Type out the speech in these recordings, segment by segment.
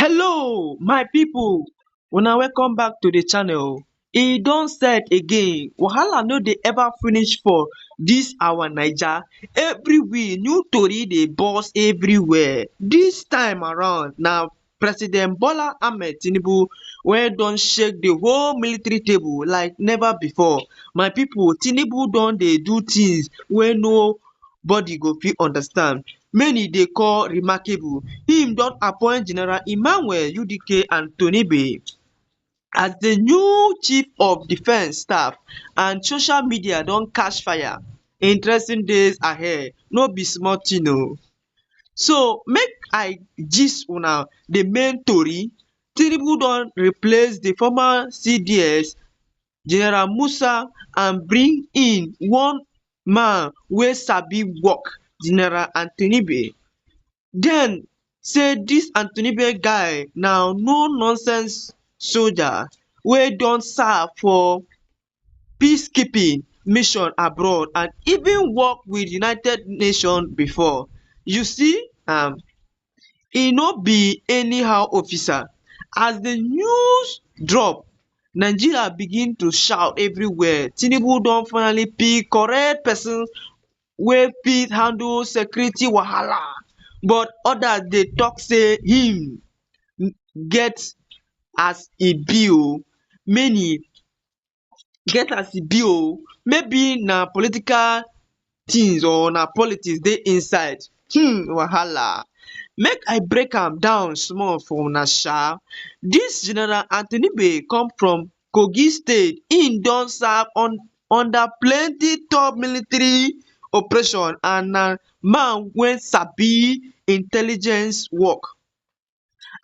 Hello my people, una welcome back to the channel. E don set again, wahala no dey ever finish for dis our Naija. Everywhere new tori dey burst everywhere. Dis time around na President Bola Ahmed Tinubu wey don shake the whole military table like never before. My people, Tinubu don dey do things wey nobody go fit understand. Many dey call remarkable. Im don appoint General Emmanuel Udike and Tonibe as the new chief of defence staff, and social media don catch fire. Interesting days ahead, no be small thing o. So make I gist una the main tori. Tinubu don replace the former CDS General Musa and bring in one man wey sabi work, General Atinibe. Dem say dis Atinibe guy na no nonsense soldier wey don serve for peacekeeping mission abroad and even work with United Nations before. You see e no be anyhow officer. As the news drop, Nigeria begin to shout everywhere. Tinubu don finally pick correct person wey fit handle security wahala, but others dey talk say him get as e be o. Many get as e be o. Maybe na political things or na politics dey inside. Wahala. Make I break am down small for una sha. Dis General Atinibe come from Kogi state. Im don serve under plenty top military operation and na man wey sabi intelligence work.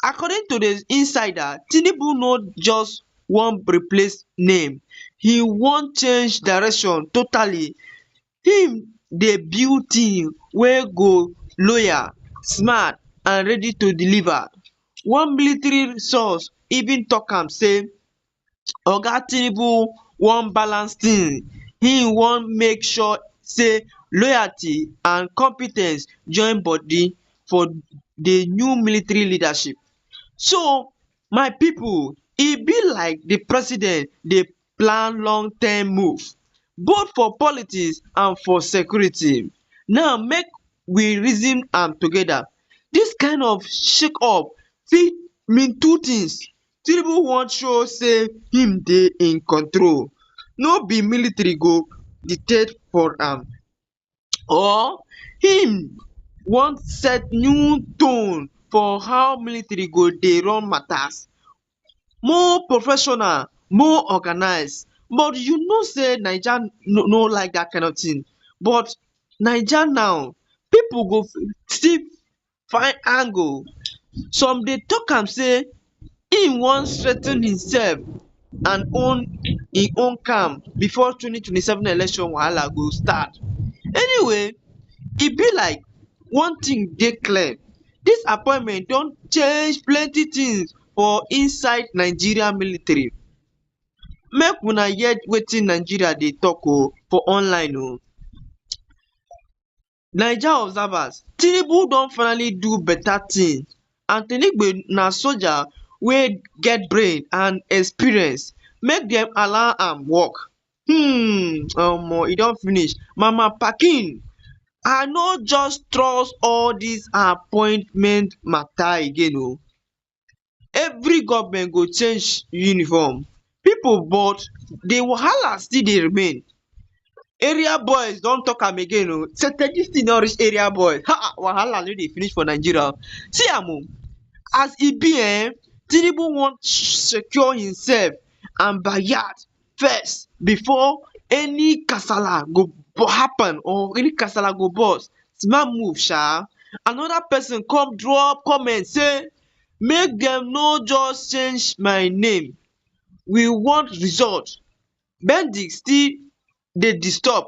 According to the insider, Tinubu no just wan replace name, he wan change direction totally. Im dey build team wey go loyal, smart and ready to deliver. One military source even talk am say Oga Tinubu wan balance things. Im wan make sure say loyalty and compe ten ce join body for the new military leadership. So my people, e be like the president dey plan long term move both for politics and for security. Now make we reason am together. Dis kind of shake up fit mean two things. Tinubu wan show say im dey in control, no be military go dictate for am, or im wan set new tone for how military go dey run matters. More professional, more organized. But you know say Naija no like dat kind of thing. But Naija now, people go still find angle. Some dey talk am say im wan strengthen himself and im own camp before 2027 election wahala go start. Anyway, e be like one thing dey clear. Dis appointment don change plenty things for inside Nigeria military. Make una hear wetin Nigeria dey talk o for online o. Naija observers, Tinubu don finally do better thing. Atinibe na soldier wey get brain and experience. Make dem allow am work. Omo, e don finish. Mama Pakin, I no just trust all dis appointment matter again o. Every government go change uniform, people, but the wahala still dey remain. Area boys don talk am again o. Dis thing don reach area boys. Wahala no dey finish for Nigeria. See am o, as e be Tinubu wan secure himself and backyard first before any kasala go happen or any kasala go burst. Smart move sha. Another person come drop comment say make dem no just change my name, we want result. Bandits still dey disturb,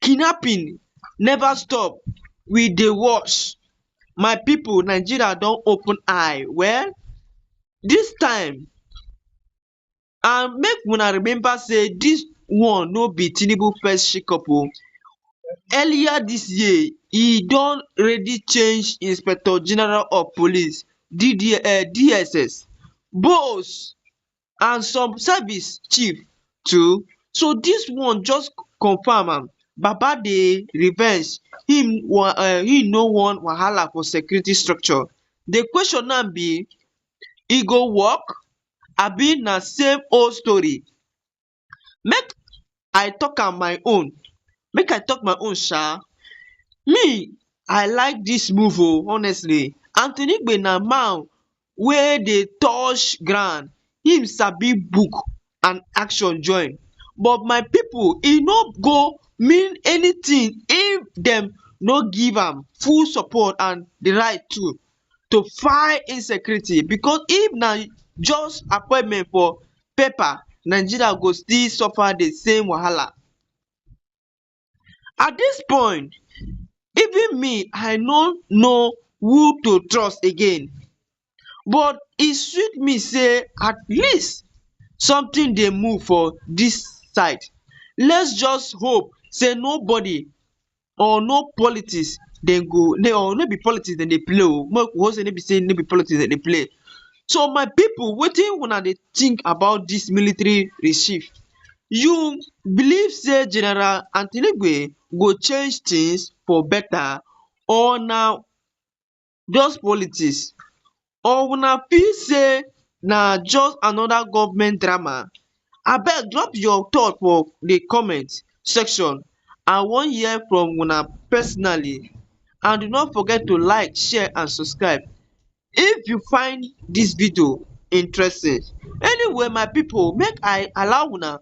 kidnapping never stop, we dey watch. My people, Nigeria don open eye well dis time. And make una remember say dis one no be Tinubu first shake up o. Earlier dis year, e don already change Inspector General of Police DSS, boss and some service chief too. So dis one just confirm am baba dey revenge, him no want wahala for security structure. The question now be, e go work abi na same old story? Make I talk am my own, make I talk my own sha. Me, I like dis move o, honestly. Anthony Igbe na man wey dey touch ground, him sabi book and action join. But my pipu, e no go mean anything if dem no give am full support and the right to fight insecurity, because if na just appointment for paper, Nigeria go still suffer the same wahala. At dis point, even me, I no know who to trust again. But e sweet me say at least something dey move for dis side. Let's just hope say nobody or no politics dem go or no be politics dem dey play o. Make we hope say no be say no be politics dem dey play. So my pipu, wetin una dey think about dis military regime? You believe say General Anthony Igwe go change things for better, or na just politics? Or una feel say na just another government drama? Abeg drop your thought for the comment section. I wan hear from una personally. And do not forget to like, share and subscribe if you find dis video interesting. Anyway my pipu, make I allow una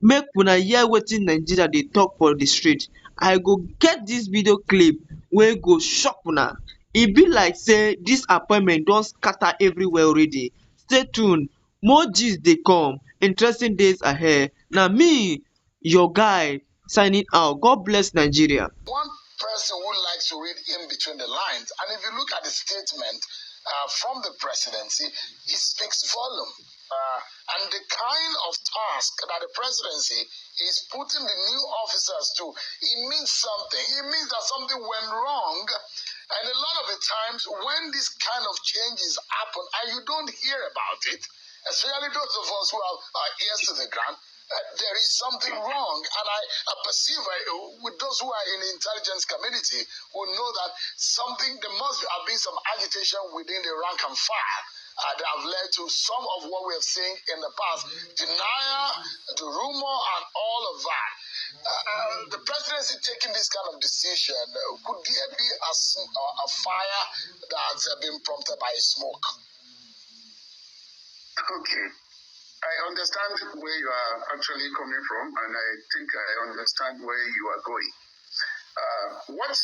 make una hear wetin Nigeria dey talk for the street. I go get dis video clip wey go shock una. E be like say dis appointment don scatter everywhere already. Stay tuned, more gist dey come, interesting days ahead. Na me, your guy, signing out. God bless Nigeria. One person who likes to read in between the lines, and if you look at the statement from the presidency, it speaks volume. And the kind of task that the presidency is putting the new officers to, it means something. It means that something went wrong. And a lot of the times when these kind of changes happen and you don't hear about it, especially those of us who have our ears to the ground, there is something wrong. And I perceive with those who are in the intelligence community who know that there must have been some agitation within the rank and file that have led to some of what we have seen in the past. Denial, the rumor, and all of that. The presidency taking this kind of decision, could there be a fire that's been prompted by smoke? Okay. I understand where you are actually coming from, and I think I understand where you are going. What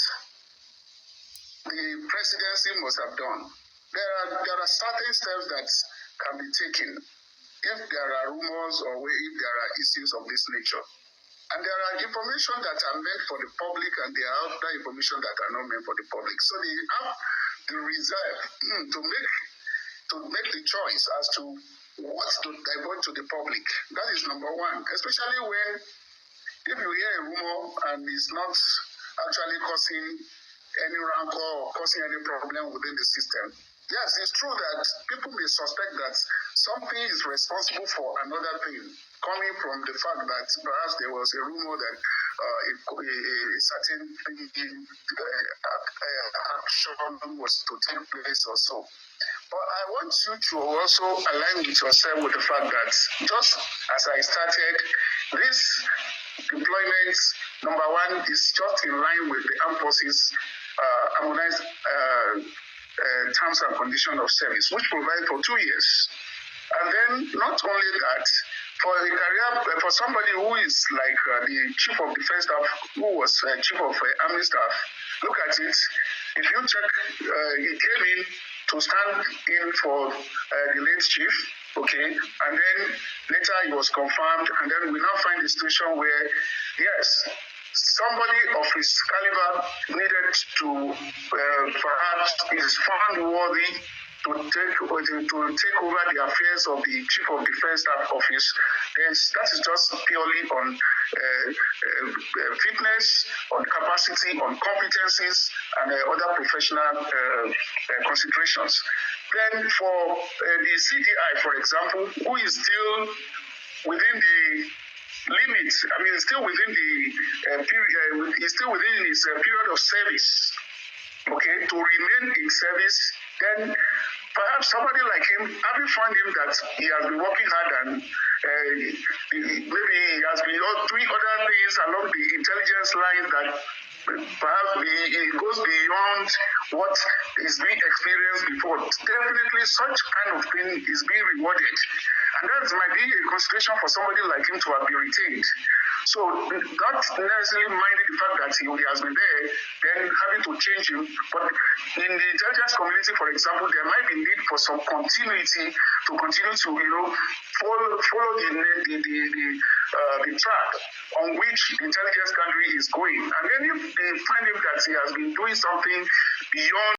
the presidency must have done, there are certain steps that can be taken if there are rumors or if there are issues of this nature. And there are information that are meant for the public, and there are other information that are not meant for the public. So they have the reserve to make the choice as to what to divulge to the public. That is number one. Especially when, if you hear a rumor and it's not actually causing any rancor or causing any problem within the system. Yes, it's true that people may suspect that something is responsible for another thing, coming from the fact that perhaps there was a rumor that a certain action was to take place or so. But I want you to also align with yourself with the fact that just as I started, this deployment, number one, is just in line with the armed forces harmonized terms and conditions of service, which provide for 2 years. And then not only that, for somebody who is like the chief of defense staff, who was chief of army staff, look at it. If you check, he came in to stand in for the late chief, okay, and then later he was confirmed, and then we now find a situation where, yes, somebody of his caliber needed to perhaps is found worthy to take over the affairs of the chief of defense staff office. That is just purely on fitness, on capacity, on competencies, and other professional considerations. Then for the CDI, for example, who is still within the limits, I mean, still within the period, he's still within his period of service, okay, to remain in service, then perhaps somebody like him, having found him that he has been working hard and maybe he has been doing other things along the intelligence line that perhaps it goes beyond what is being experienced before. Definitely such kind of thing is being rewarded. And that might be a consideration for somebody like him to have been retained. So not necessarily minding the fact that he has been there, then having to change him. But in the intelligence community, for example, there might be need for some continuity to continue to, follow the track on which the intelligence country is going. And then if they find him that he has been doing something beyond